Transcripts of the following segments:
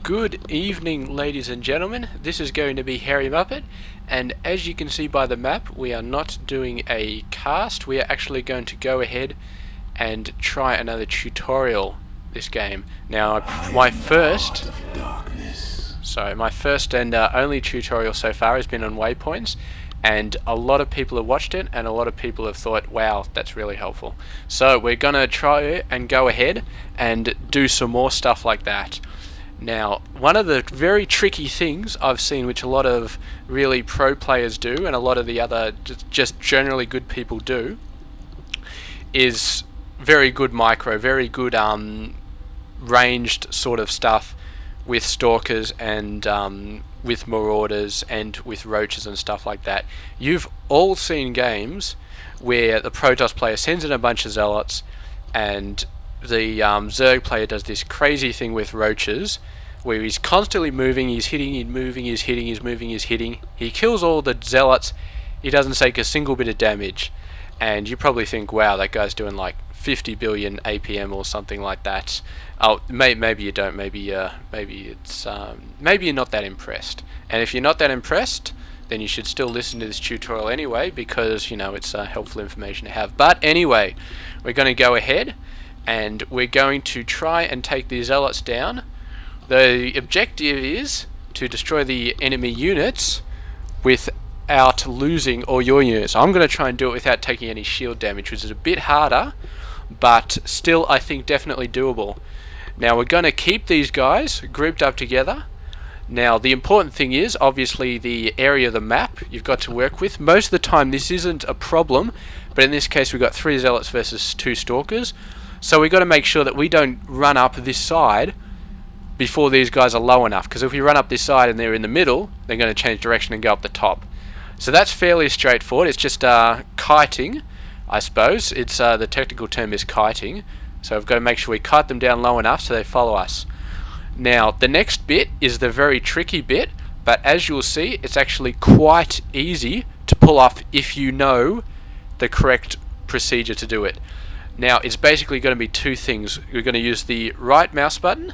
Good evening, ladies and gentlemen. This is going to be Harry Muppet, and as you can see by the map, we are not doing a cast. We are actually going to go ahead and try another tutorial this game. Now, my first and only tutorial so far has been on waypoints, and a lot of people have watched it, and a lot of people have thought, wow, that's really helpful. So we're gonna try and go ahead and do some more stuff like that. Now, one of the very tricky things I've seen, which a lot of really pro players do, and a lot of the other just generally good people do, is very good micro, very good ranged sort of stuff with Stalkers and with Marauders and with Roaches and stuff like that. You've all seen games where the Protoss player sends in a bunch of Zealots and the Zerg player does this crazy thing with Roaches where he's constantly moving, he's hitting, he's moving, he's hitting, he's moving, he's hitting. He kills all the Zealots, he doesn't take a single bit of damage. And you probably think, wow, that guy's doing like 50 billion APM or something like that. Oh, maybe you don't. Maybe maybe you're not that impressed. And if you're not that impressed, then you should still listen to this tutorial anyway, because you know it's helpful information to have. But anyway, we're going to go ahead and we're going to try and take the Zealots down. The objective is to destroy the enemy units without losing all your units. I'm going to try and do it without taking any shield damage, which is a bit harder, but still I think definitely doable. Now we're going to keep these guys grouped up together. Now the important thing is obviously the area of the map you've got to work with. Most of the time this isn't a problem, but in this case we've got 3 Zealots versus 2 Stalkers, so we've got to make sure that we don't run up this side before these guys are low enough, because if we run up this side and they're in the middle, they're going to change direction and go up the top. So that's fairly straightforward. It's just kiting, I suppose. It's the technical term is kiting. So we've got to make sure we kite them down low enough so they follow us. Now the next bit is the very tricky bit, but as you'll see, it's actually quite easy to pull off if you know the correct procedure to do it. Now it's basically going to be two things. We're going to use the right mouse button.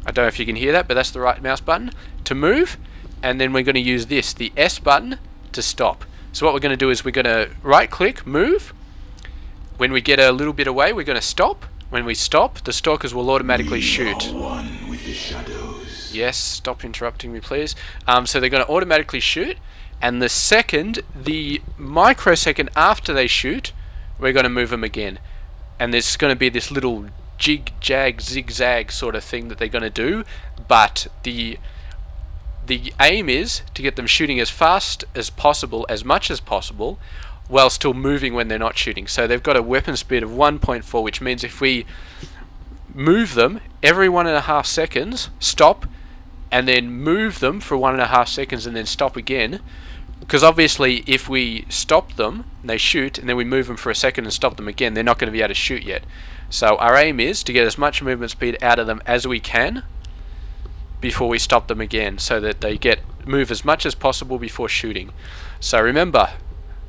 I don't know if you can hear that, but that's the right mouse button to move, and then we're going to use this, the S button, to stop. So what we're going to do is we're going to right click, move. When we get a little bit away, we're going to stop. When we stop, the Stalkers will automatically shoot. One with the shadows. Yes, stop interrupting me please. So they're going to automatically shoot, and the microsecond after they shoot, we're going to move them again. And there's going to be this little jig-jag, zigzag sort of thing that they're going to do, but the aim is to get them shooting as fast as possible, as much as possible, while still moving when they're not shooting. So they've got a weapon speed of 1.4, which means if we move them every 1.5 seconds, stop, and then move them for 1.5 seconds and then stop again, because obviously if we stop them and they shoot and then we move them for a second and stop them again, they're not going to be able to shoot yet. So our aim is to get as much movement speed out of them as we can before we stop them again, so that they move as much as possible before shooting. So remember,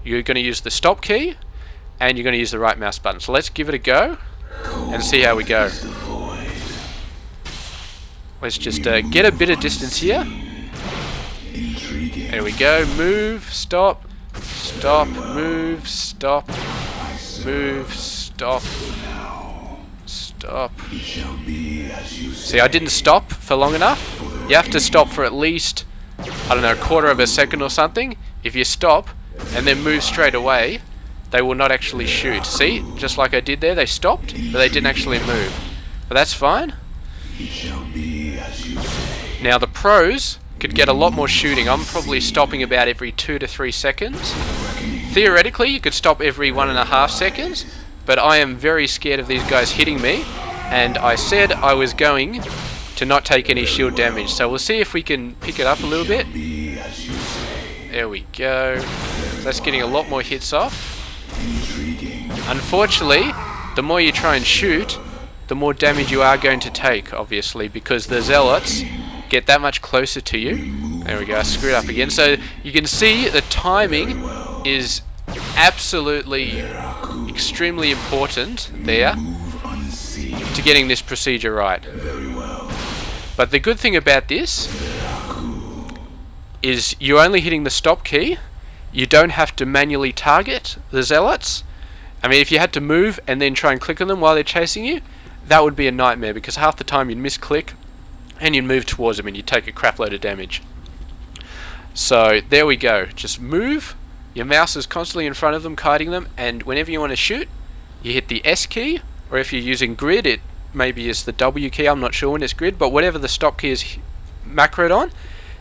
you're going to use the stop key and you're going to use the right mouse button. So let's give it a go and see how we go. Let's just get a bit of distance here. There we go. Move, stop, stop, move, stop, move, stop, stop. See, I didn't stop for long enough. You have to stop for at least, I don't know, a quarter of a second or something. If you stop and then move straight away, they will not actually shoot. See, just like I did there, they stopped, but they didn't actually move. But that's fine. Now the pros could get a lot more shooting. I'm probably stopping about every 2 to 3 seconds. Theoretically, you could stop every 1.5 seconds, but I am very scared of these guys hitting me, and I said I was going to not take any shield damage. So we'll see if we can pick it up a little bit. There we go. That's getting a lot more hits off. Unfortunately, the more you try and shoot, the more damage you are going to take, obviously, because the Zealots get that much closer to you. There we go, I screwed up again. So you can see the timing is absolutely extremely important there to getting this procedure right. But the good thing about this is you're only hitting the stop key. You don't have to manually target the Zealots. I mean, if you had to move and then try and click on them while they're chasing you, that would be a nightmare, because half the time you'd misclick and you'd move towards them and you'd take a crap load of damage. So there we go. Just move. Your mouse is constantly in front of them, kiting them, and whenever you want to shoot, you hit the S key, or if you're using grid, it maybe is the W key. I'm not sure when it's grid, but whatever the stop key is macroed on,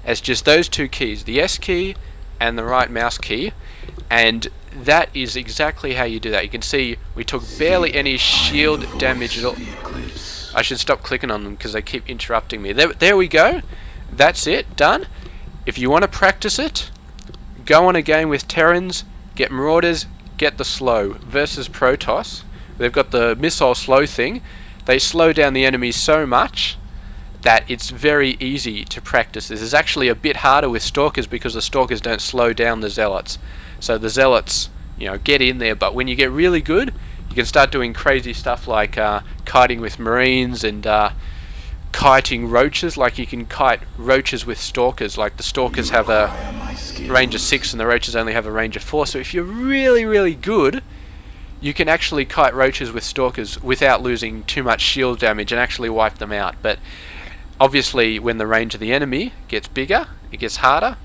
it's just those two keys, the S key and the right mouse key, and that is exactly how you do that. You can see we took barely any shield damage at all. I should stop clicking on them because they keep interrupting me. There we go. That's it, done. If you want to practice it, go on a game with Terrans, get Marauders, get the slow versus Protoss. They've got the missile slow thing. They slow down the enemies so much that it's very easy to practice. This is actually a bit harder with Stalkers because the Stalkers don't slow down the Zealots. So the Zealots, get in there, but when you get really good, you can start doing crazy stuff like kiting with Marines and kiting roaches. Like you can kite roaches with Stalkers. Like the Stalkers have a range of 6 and the roaches only have a range of 4. So if you're really, really good, you can actually kite roaches with Stalkers without losing too much shield damage and actually wipe them out. But obviously when the range of the enemy gets bigger, it gets harder,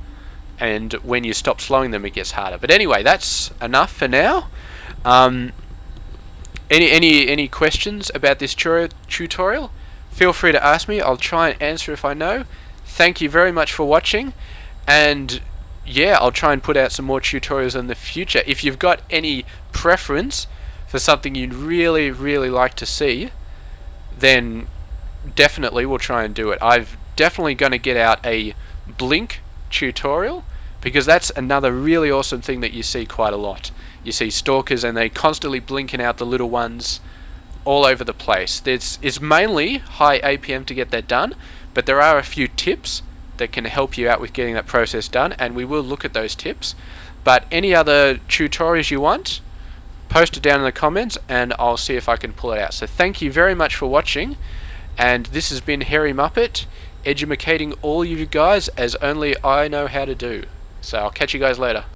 and when you stop slowing them, it gets harder. But anyway, that's enough for now. Any questions about this tutorial? Feel free to ask me. I'll try and answer if I know. Thank you very much for watching, and yeah, I'll try and put out some more tutorials in the future. If you've got any preference for something you'd really, really like to see, then definitely we'll try and do it. I'm definitely going to get out a blink tutorial, because that's another really awesome thing that you see quite a lot. You see Stalkers and they constantly blinking out the little ones all over the place. It's mainly high APM to get that done, but there are a few tips that can help you out with getting that process done, and we will look at those tips. But any other tutorials you want, post it down in the comments and I'll see if I can pull it out. So thank you very much for watching, and this has been Hairy Muppet, educating all you guys as only I know how to do. So I'll catch you guys later.